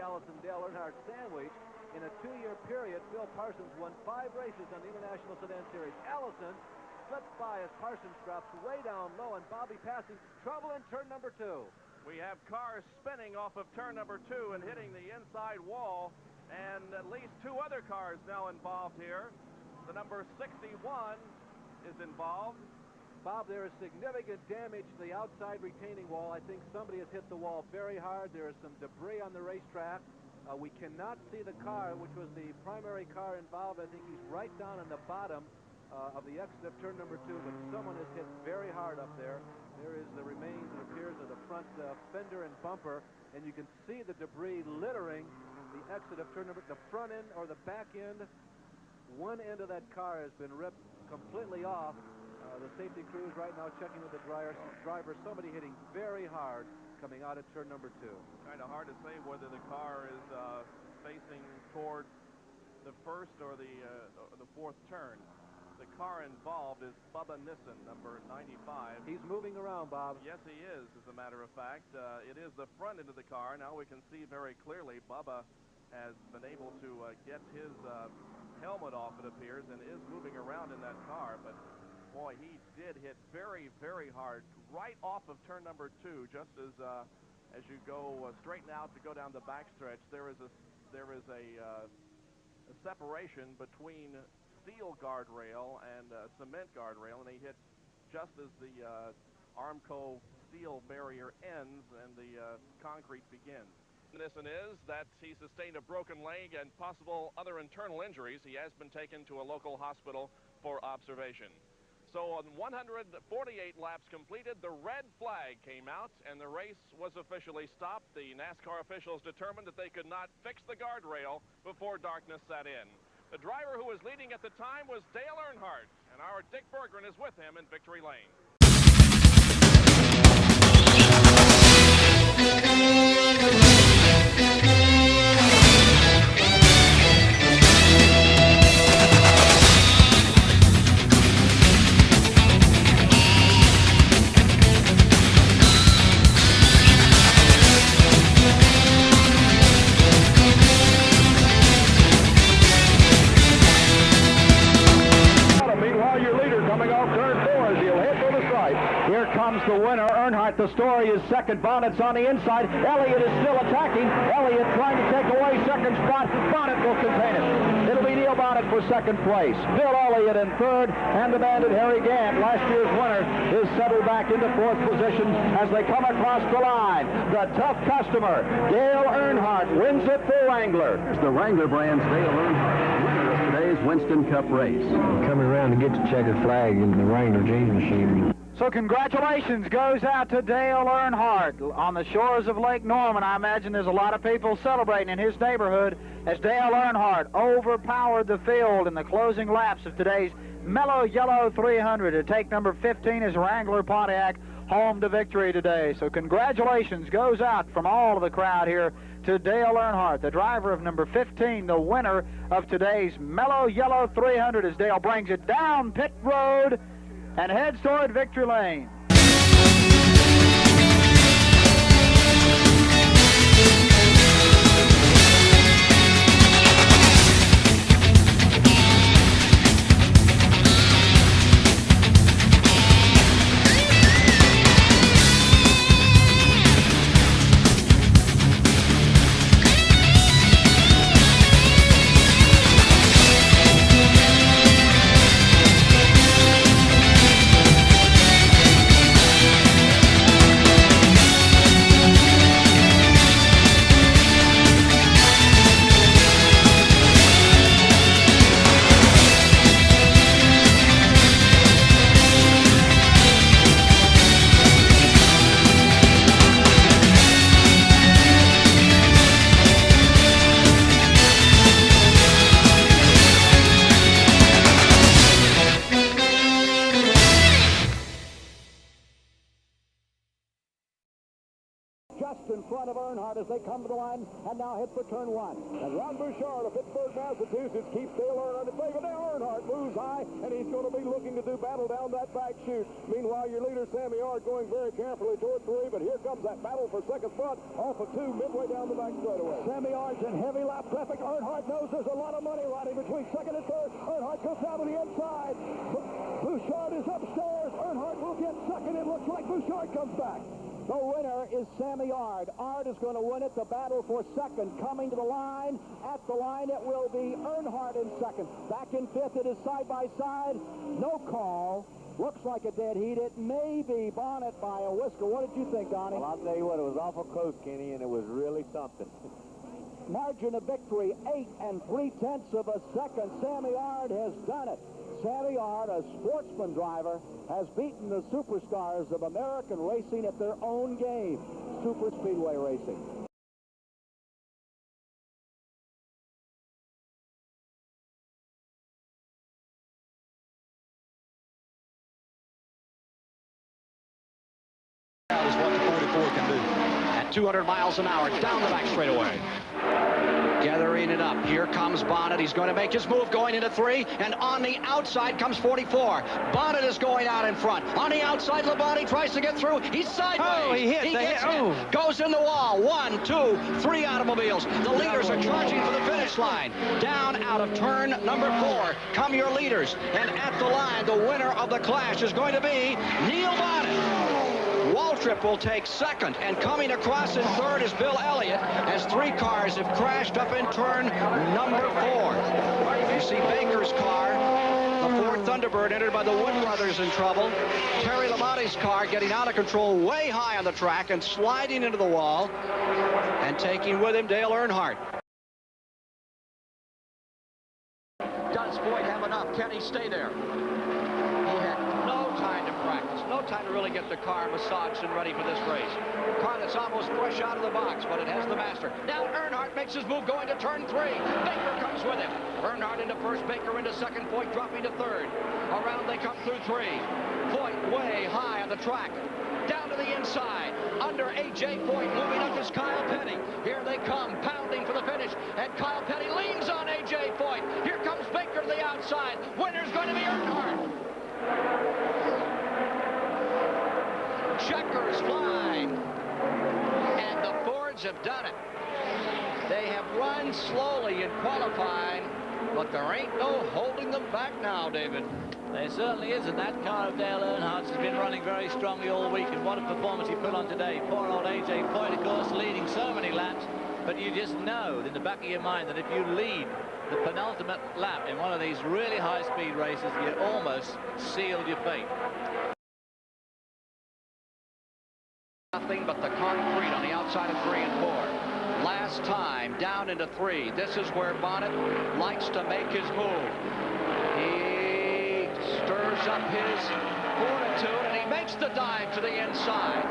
Allison-Dale Earnhardt sandwich. In a 2-year period, Phil Parsons won 5 races on the International Sedan Series. Allison slips by as Parsons drops way down low, and Bobby passing trouble in turn number 2. We have cars spinning off of turn number 2 and hitting the inside wall, and at least 2 other cars now involved here. The number 61 is involved. Bob, there is significant damage to the outside retaining wall. I think somebody has hit the wall very hard. There is some debris on the racetrack. We cannot see the car, which was the primary car involved. I think he's right down on the bottom of the exit of turn number 2, but someone has hit very hard up there. There is the remains, it appears, of the front fender and bumper, and you can see the debris littering the exit of turn number. The front end or the back end, one end of that car has been ripped completely off. The safety crew is right now checking with the driver. Somebody hitting very hard coming out of turn number 2. Kind of hard to say whether the car is facing toward the first or the fourth turn. The car involved is Bubba Nissen, number 95. He's moving around, Bob. Yes, he is, as a matter of fact. It is the front end of the car. Now we can see very clearly Bubba has been able to get his helmet off, it appears, and is moving around in that car. But boy, he did hit very, very hard right off of turn number 2. Just as you go straighten out to go down the backstretch, there is a separation between steel guardrail and cement guardrail, and he hit just as the Armco steel barrier ends and the concrete begins. Nissen is that he sustained a broken leg and possible other internal injuries. He has been taken to a local hospital for observation. So on 148 laps completed, the red flag came out and the race was officially stopped. The NASCAR officials determined that they could not fix the guardrail before darkness set in. The driver who was leading at the time was Dale Earnhardt, and our Dick Berggren is with him in victory lane. The winner, Earnhardt. The story is second. Bonnet's on the inside. Elliott is still attacking. Elliott trying to take away second spot. Bonnet will contain it. It'll be Neil Bonnet for second place. Bill Elliott in third, and the Bandit Harry Gant, last year's winner, is settled back into fourth position as they come across the line. The tough customer, Dale Earnhardt, wins it for Wrangler. The Wrangler brand's Dale Earnhardt, winner of today's Winston Cup race. Coming around to get the checkered flag in the Wrangler jeans machine. So congratulations goes out to Dale Earnhardt on the shores of Lake Norman. I imagine there's a lot of people celebrating in his neighborhood as Dale Earnhardt overpowered the field in the closing laps of today's Mellow Yellow 300 to take number 15 as Wrangler Pontiac home to victory today. So congratulations goes out from all of the crowd here to Dale Earnhardt, the driver of number 15, the winner of today's Mellow Yellow 300 as Dale brings it down pit road and heads toward victory lane. Earnhardt as they come to the line and now hit for turn one. And Ron Bouchard of Pittsburgh, Massachusetts keeps Dale Earnhardt in favor. Dale Earnhardt moves high, and he's going to be looking to do battle down that back chute. Meanwhile, your leader, Sammy Yard, going very carefully toward 3, but here comes that battle for second spot off of 2 midway down the back straightaway. Sammy Yard's in heavy lap traffic. Earnhardt knows there's a lot of money riding between second and third. Earnhardt comes down to the inside. Bouchard is upstairs. Earnhardt will get second. It looks like Bouchard comes back. The winner is Sammy Yard. Yard is going to win it. The battle for second coming to the line. At the line, it will be Earnhardt in second. Back in fifth, it is side by side. No call. Looks like a dead heat. It may be Bonnet by a whisker. What did you think, Donnie? Well, I'll tell you what, it was awful close, Kenny, and it was really something. Margin of victory, 8 3/10 of a second. Sammy Yard has done it. Sammy Yard, a sportsman driver, has beaten the superstars of American racing at their own game, super speedway racing. That is what the 44 can do. At 200 miles an hour, down the back straightaway. Gathering it up. Here comes Bonnet. He's going to make his move going into 3. And on the outside comes 44. Bonnet is going out in front. On the outside, Labonte tries to get through. He's sideways. Oh, he hit. He gets hit. Goes in the wall. 1, 2, 3 automobiles. The leaders are charging for the finish line. Down out of turn number 4 come your leaders. And at the line, the winner of the clash is going to be Neil Bonnet. Waltrip will take second, and coming across in third is Bill Elliott, as 3 cars have crashed up in turn number 4. You see Baker's car, the Ford Thunderbird, entered by the Wood brothers, in trouble. Terry Lamonte's car getting out of control way high on the track and sliding into the wall, and taking with him Dale Earnhardt. Does Boyd have enough? Can he stay there? He had no time to practice, no time to really get the car massaged and ready for this race. Car that's almost fresh out of the box, but it has the master. Now Earnhardt makes his move going to turn 3. Baker comes with him. Earnhardt into first, Baker into second, Voigt dropping to third. Around they come through 3. Voigt way high on the track. Down to the inside, under A.J. Voigt, moving up is Kyle Petty. Here they come, pounding for the finish, and Kyle Petty leans on A.J. Voigt. Here comes Baker to the outside. Winner's going to be Earnhardt. Checkers flying, and the Fords have done it. They have run slowly in qualifying, but there ain't no holding them back now, David. There certainly is, and that car of Dale Earnhardt's has been running very strongly all week, and what a performance he put on today. Poor old A.J. Voigt, of course, leading so many laps, but you just know in the back of your mind that if you lead the penultimate lap in one of these really high-speed races, you almost sealed your fate. Nothing but the concrete on the outside of 3 and 4. Last time, down into 3. This is where Bonnet likes to make his move. He stirs up his fortitude, and he makes the dive to the inside.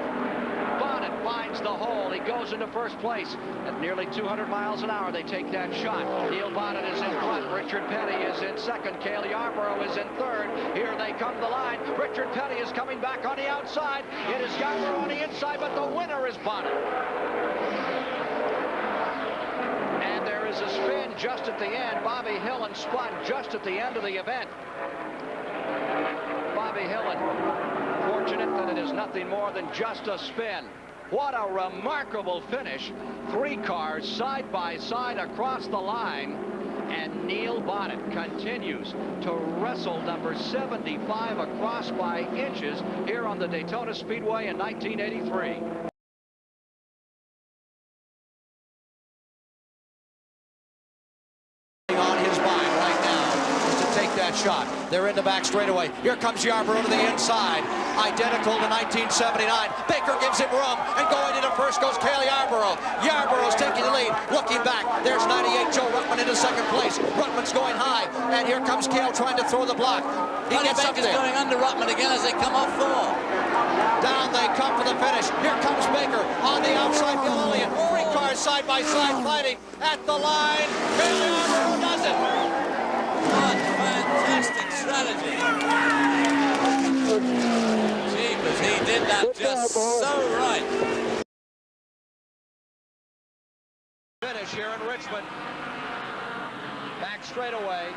Bonnet finds the hole. He goes into first place. At nearly 200 miles an hour, they take that shot. Neil Bonnet is in front. Richard Petty is in second. Cale Yarborough is in third. Here they come to the line. Richard Petty is coming back on the outside. It is Yarborough on the inside, but the winner is Bonnet. And there is a spin just at the end. Bobby Hillin spun just at the end of the event. Bobby Hillin, fortunate that it is nothing more than just a spin. What a remarkable finish. 3 cars side by side across the line. And Neil Bonnet continues to wrestle number 75 across by inches here on the Daytona Speedway in 1983. Shot. They're in the back straightaway. Here comes Yarborough to the inside. Identical to 1979. Baker gives him room, and going into first goes Cale Yarborough. Yarborough's taking the lead. Looking back, there's 98 Joe Ruttman into second place. Ruttman's going high, and here comes Cale trying to throw the block. He gets up there. Going under Ruttman again as they come off 4. Down they come for the finish. Here comes Baker on the outside. Bill Elliott. 3 cars side by side fighting at the line. Cale Yarborough does it. What fantastic strategy. Jeepers, he did that just so right. finish here in Richmond. Back straightaway.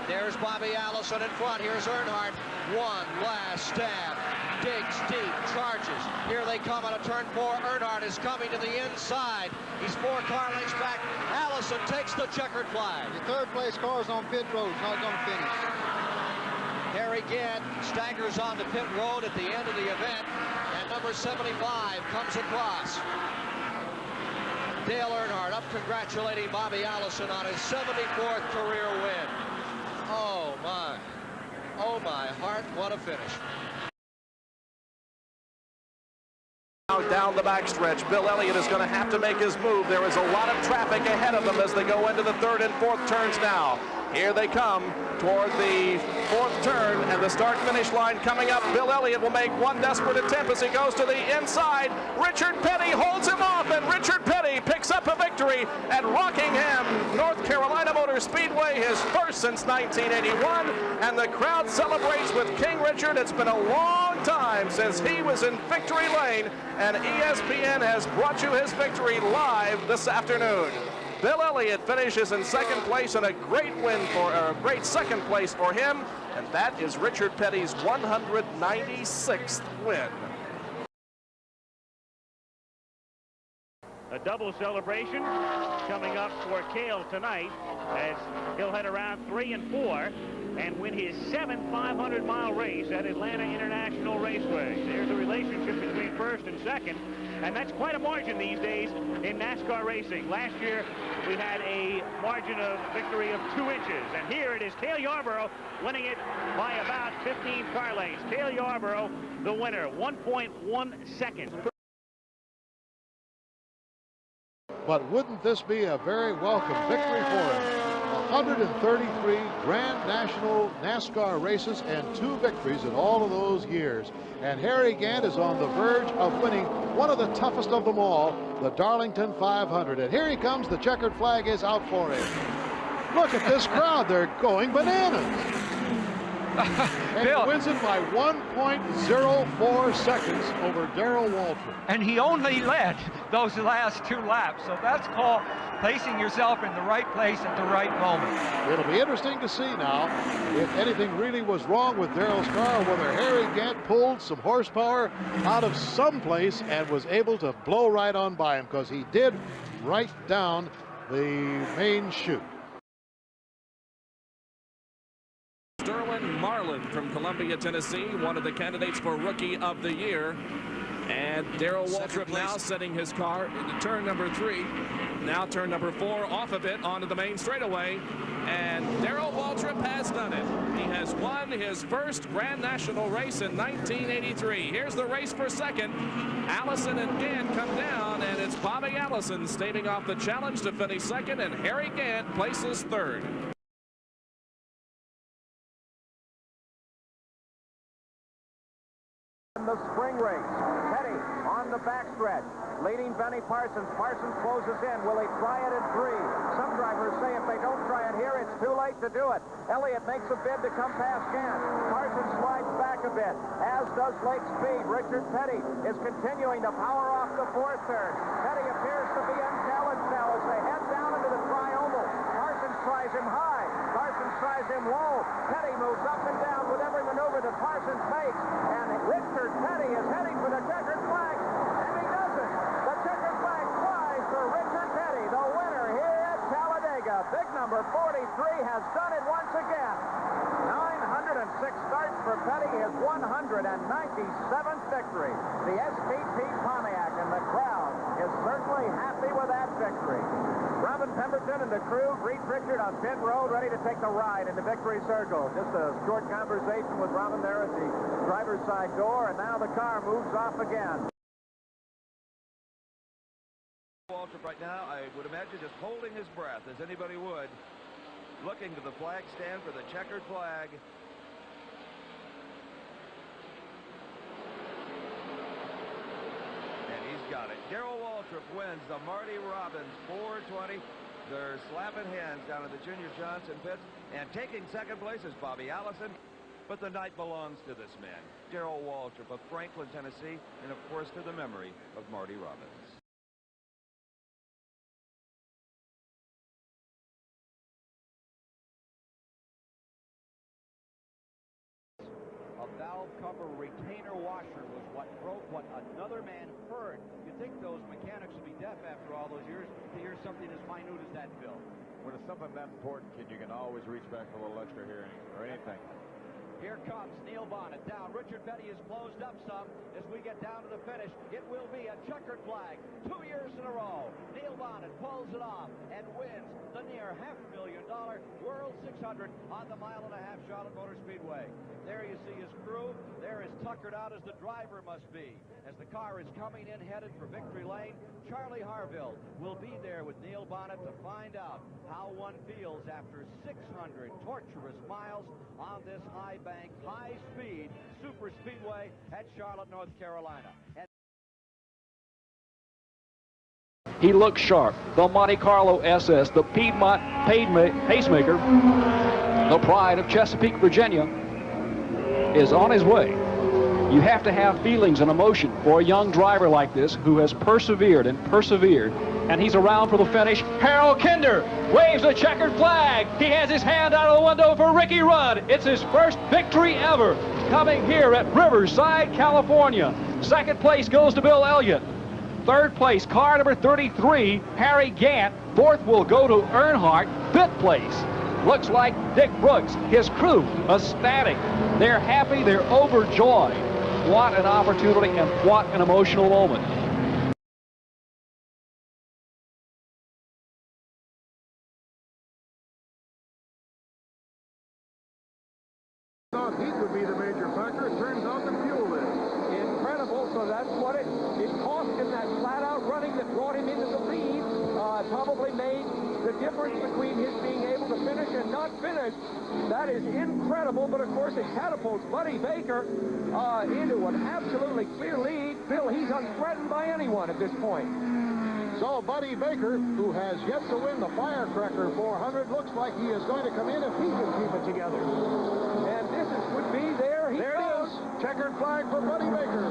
There's Bobby Allison in front. Here's Earnhardt. One last stab. Digs deep. Charges. Here they come on a turn 4. Earnhardt is coming to the inside. He's 4 car lengths back. Allison takes the checkered flag. The third place car is on pit road. It's not going to finish. Harry Gant staggers onto pit road at the end of the event. And number 75 comes across. Dale Earnhardt up congratulating Bobby Allison on his 74th career win. Oh my heart, what a finish. Now down the backstretch, Bill Elliott is going to have to make his move. There is a lot of traffic ahead of them as they go into the 3rd and 4th turns now. Here they come toward the 4th turn, and the start-finish line coming up. Bill Elliott will make one desperate attempt as he goes to the inside. Richard Petty holds him off, and Richard Petty picks up a victory at Rockingham, North Carolina Motor Speedway, his first since 1981, and the crowd celebrates with King Richard. It's been a long time since he was in victory lane, and ESPN has brought you his victory live this afternoon. Bill Elliott finishes in 2nd place, and a great great 2nd place for him, and that is Richard Petty's 196th win. A double celebration coming up for Cale tonight as he'll head around 3 and 4 and win his 7th 500-mile race at Atlanta International Raceway. There's a relationship between 1st and 2nd, and that's quite a margin these days in NASCAR racing. Last year, we had a margin of victory of 2 inches, and here it is Cale Yarborough winning it by about 15 car lengths. Cale Yarborough, the winner, 1.1 seconds. But wouldn't this be a very welcome victory for him? 133 Grand National NASCAR races and 2 victories in all of those years. And Harry Gant is on the verge of winning one of the toughest of them all, the Darlington 500. And here he comes. The checkered flag is out for him. Look at this crowd. They're going bananas. And Bill, he wins it by 1.04 seconds over Darrell Waltrip. And he only led those last 2 laps. So that's called placing yourself in the right place at the right moment. It'll be interesting to see now if anything really was wrong with Darrell's car, whether Harry Gant pulled some horsepower out of some place and was able to blow right on by him, because he did right down the main chute. Sterling Marlin from Columbia, Tennessee, one of the candidates for Rookie of the Year. And Darrell Waltrip now setting his car into turn number 3. Now turn number 4 off of it onto the main straightaway. And Darrell Waltrip has done it. He has won his first Grand National race in 1983. Here's the race for 2nd. Allison and Gant come down, and it's Bobby Allison staving off the challenge to finish 2nd, and Harry Gant places 3rd. The spring race. Petty on the backstretch, leading Benny Parsons. Parsons closes in. Will he try it at 3? Some drivers say if they don't try it here, it's too late to do it. Elliott makes a bid to come past Gant. Parsons slides back a bit, as does Lake Speed. Richard Petty is continuing to power off the 4th turn. Petty appears to be unchallenged now as they head down into the tri-oval. Parsons tries him high. Parsons tries him low. Petty moves up and down with every maneuver that Parsons makes. And Richard Petty is heading for the checkered flag. And he doesn't. The checkered flag flies for Richard Petty, the winner here at Talladega. Big number 43 has done it once again. 906 starts for Petty, his 197th victory. The STP Pontiac, and the crowd is certainly happy with that victory. Robin Pemberton and the crew greet Richard on pit road, ready to take the ride in the victory circle. Just a short conversation with Robin there at the driver's side door, and now the car moves off again. Waltrip right now, I would imagine, just holding his breath, as anybody would, looking to the flag stand for the checkered flag. And he's got it. Darrell Waltrip wins the Marty Robbins 420. They're slapping hands down in the Junior Johnson pits. And taking 2nd place is Bobby Allison. But the night belongs to this man, Darrell Waltrip of Franklin, Tennessee, and of course to the memory of Marty Robbins. valve cover retainer washer was what broke what another man heard. You'd think those mechanics would be deaf after all those years to hear something as minute as that, Bill. When it's something that important, kid, you can always reach back for a little extra hearing or anything. Here comes Neil Bonnet down. Richard Petty is closed up some as we get down to the finish. It will be a checkered flag 2 years in a row. Neil Bonnet pulls it off and wins the near $500,000 World 600 on the mile-and-a-half Charlotte Motor Speedway. There you see his crew. They're as tuckered out as the driver must be. As the car is coming in headed for victory lane, Charlie Harville will be there with Neil Bonnet to find out how one feels after 600 torturous miles on this high bank, high speed super speedway at Charlotte, North Carolina. And he looks sharp. The Monte Carlo SS, the Piedmont pacemaker, the pride of Chesapeake, Virginia, is on his way. You have to have feelings and emotion for a young driver like this who has persevered and persevered, and he's around for the finish. Harold Kinder waves a checkered flag. He has his hand out of the window for Ricky Rudd. It's his first victory ever coming here at Riverside, California. Second place goes to Bill Elliott. Third place, car number 33, Harry Gant. Fourth will go to Earnhardt. Fifth place looks like Dick Brooks. His crew ecstatic. They're happy, they're overjoyed. What an opportunity and what an emotional moment. Thought heat would be the major factor. It turns out the fuel is. Incredible. So that's what it cost him, that flat-out running that brought him into the lead. Probably made the difference between his being able to finish and not finish. That is incredible, but of course it catapults Buddy Baker into an absolutely clear lead. Bill, he's unthreatened by anyone at this point. So Buddy Baker, who has yet to win the Firecracker 400, looks like he is going to come in if he can keep it together. And this would be there. He goes. Checkered flag for Buddy Baker.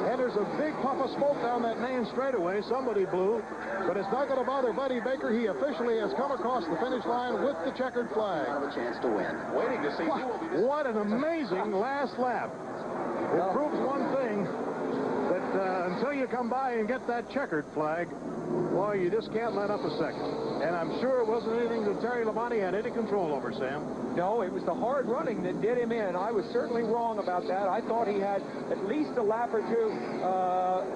And there's a big puff of smoke down that main straightaway. Somebody blew. But it's not going to bother Buddy Baker. He officially has come across the finish line with the checkered flag. Have a chance to win. Waiting to see what an amazing last lap. It proves one thing, that until you come by and get that checkered flag, boy, you just can't let up a second. And I'm sure it wasn't anything that Terry Labonte had any control over, Sam. No, it was the hard running that did him in. I was certainly wrong about that. I thought he had at least a lap or two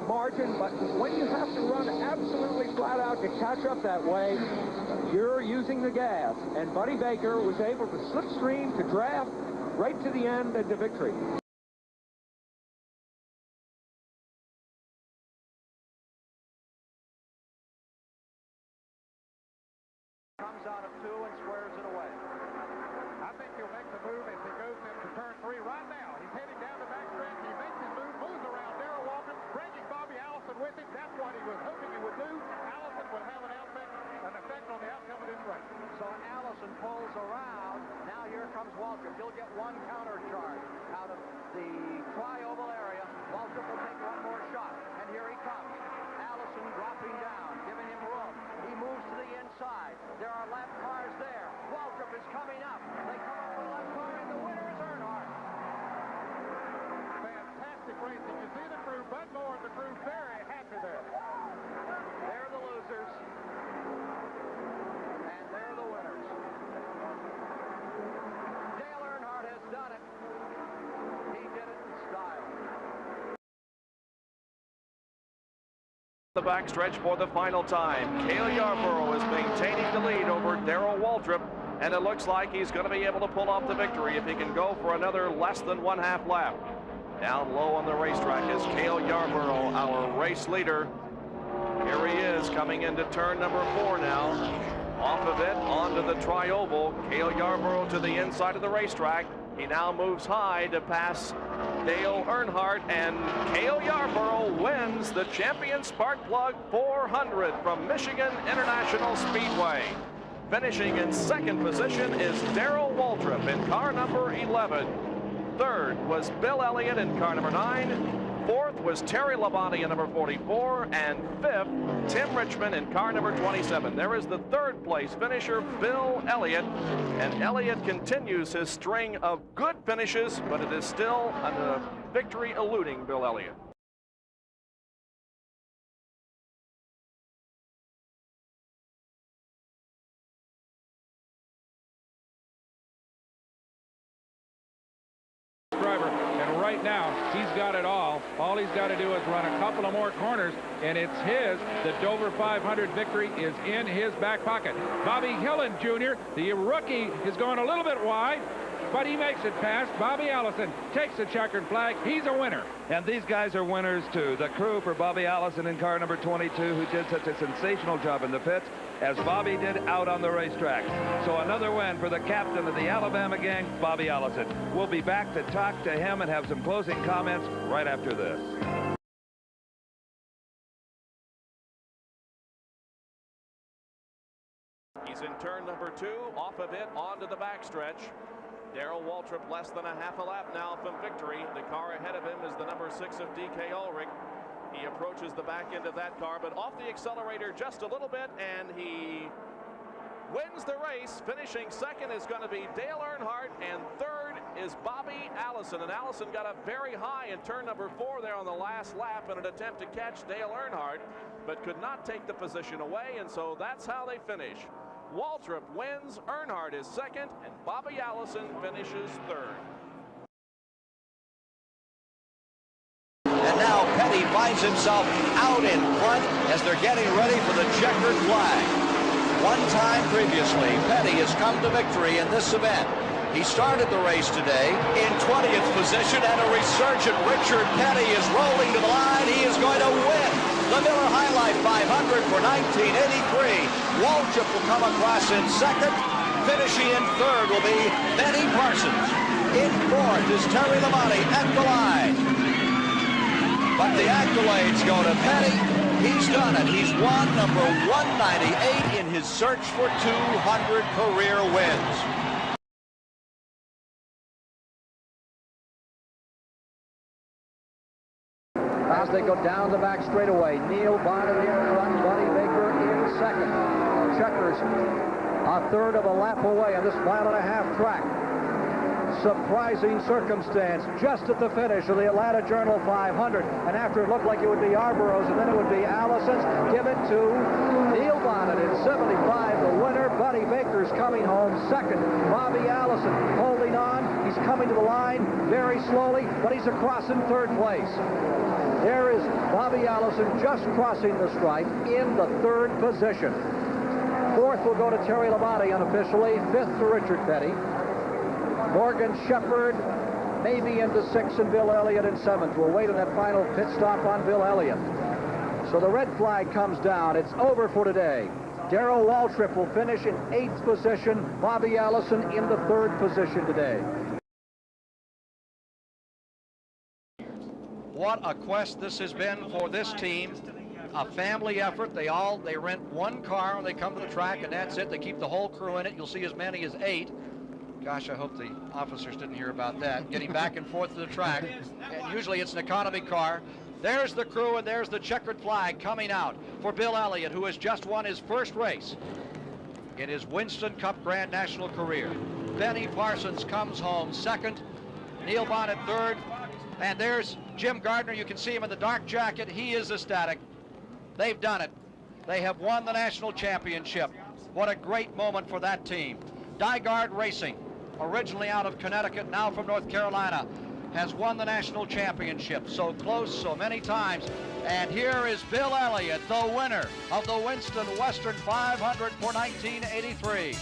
margin, but when you have to run absolutely flat out to catch up that way, you're using the gas. And Buddy Baker was able to slipstream, to draft right to the end and to victory. comes out of 2 and squares it away. I think he'll make the move as he goes into turn 3 right now. He's heading down the backstretch. He makes his move, moves around Darrell Waltrip, bringing Bobby Allison with him. That's what he was hoping he would do. Allison will have an effect on the outcome of this race. So Allison pulls around. Now here comes Waltrip. He'll get one counter charge out of the tri-oval area. Waltrip will take one more shot. And here he comes. Allison dropping down, giving him room. He moves to the inside. There are lap cars there. Waltrip is coming up. They come up with a lap car, and the winner is Earnhardt. Fantastic racing. You see the crew, Bud Moore and the crew very happy there. They're the losers. And they're the winners. Dale Earnhardt has done it. He did it in style. The backstretch for the final time. Cale Yarborough is maintaining the lead over Darrell Waltrip, and it looks like he's going to be able to pull off the victory if he can go for another less than 1/2 lap. Down low on the racetrack is Cale Yarborough, our race leader. Here he is coming into turn number 4 now. Off of it, onto the tri-oval. Cale Yarborough to the inside of the racetrack. He now moves high to pass Dale Earnhardt, and Cale Yarborough wins the Champion Spark Plug 400 from Michigan International Speedway. Finishing in second position is Darrell Waltrip in car number 11. Third was Bill Elliott in car number 9. Fourth was Terry Labonte in number 44, and fifth, Tim Richmond in car number 27. There is the third place finisher, Bill Elliott, and Elliott continues his string of good finishes, but it is still a victory eluding Bill Elliott. Driver, and right now he's got it all. All he's got to do is run a couple of more corners, and it's his. The Dover 500 victory is in his back pocket. Bobby Hillen Jr., the rookie, is going a little bit wide, but he makes it past. Bobby Allison takes the checkered flag. He's a winner. And these guys are winners, too. The crew for Bobby Allison in car number 22, who did such a sensational job in the pits, as Bobby did out on the racetrack. So another win for the captain of the Alabama gang, Bobby Allison. We'll be back to talk to him and have some closing comments right after this. He's in turn number 2, off of it, onto the backstretch. Darrell Waltrip less than a half a lap now from victory. The car ahead of him is the number 6 of D.K. Ulrich. He approaches the back end of that car, but off the accelerator just a little bit, and he wins the race. Finishing second is going to be Dale Earnhardt, and third is Bobby Allison. And Allison got up very high in turn number 4 there on the last lap in an attempt to catch Dale Earnhardt, but could not take the position away, and so that's how they finish. Waltrip wins, Earnhardt is second, and Bobby Allison finishes third. And now Petty finds himself out in front as they're getting ready for the checkered flag. One time previously, Petty has come to victory in this event. He started the race today in 20th position, and a resurgent Richard Petty is rolling to the line. He is going to win the Miller High Life 500 for 1983. Waltrip will come across in second. Finishing in third will be Benny Parsons. In fourth is Terry Labonte at the line. But the accolades go to Petty. He's done it. He's won number 198 in his search for 200 career wins. As they go down the back straightaway, Neil Bonnet in front, Buddy Baker in second. Checkers a third of a lap away on this mile-and-a-half track. Surprising circumstance just at the finish of the Atlanta Journal 500, and after it looked like it would be Yarborough's and then it would be Allison's, give it to Neil Bonnet in 75, the winner. Buddy Baker's coming home second. Bobby Allison holding on. He's coming to the line very slowly, but he's across in third place. There is Bobby Allison just crossing the stripe in the third position. Fourth will go to Terry Labonte unofficially. Fifth to Richard Petty. Morgan Shepherd maybe into sixth, and Bill Elliott in seventh. We'll wait on that final pit stop on Bill Elliott. So the red flag comes down. It's over for today. Darrell Waltrip will finish in 8th position. Bobby Allison in the 3rd position today. What a quest this has been for this team. A family effort. They rent one car when they come to the track, and that's it. They keep the whole crew in it. You'll see as many as 8. Gosh, I hope the officers didn't hear about that. Getting back and forth to the track. And usually it's an economy car. There's the crew, and there's the checkered flag coming out for Bill Elliott, who has just won his first race in his Winston Cup Grand National career. Benny Parsons comes home second. Neil Bonnet third. And there's Jim Gardner. You can see him in the dark jacket. He is ecstatic. They've done it. They have won the national championship. What a great moment for that team. Dygard Racing, originally out of Connecticut, now from North Carolina, has won the national championship. So close, so many times. And here is Bill Elliott, the winner of the Winston Western 500 for 1983.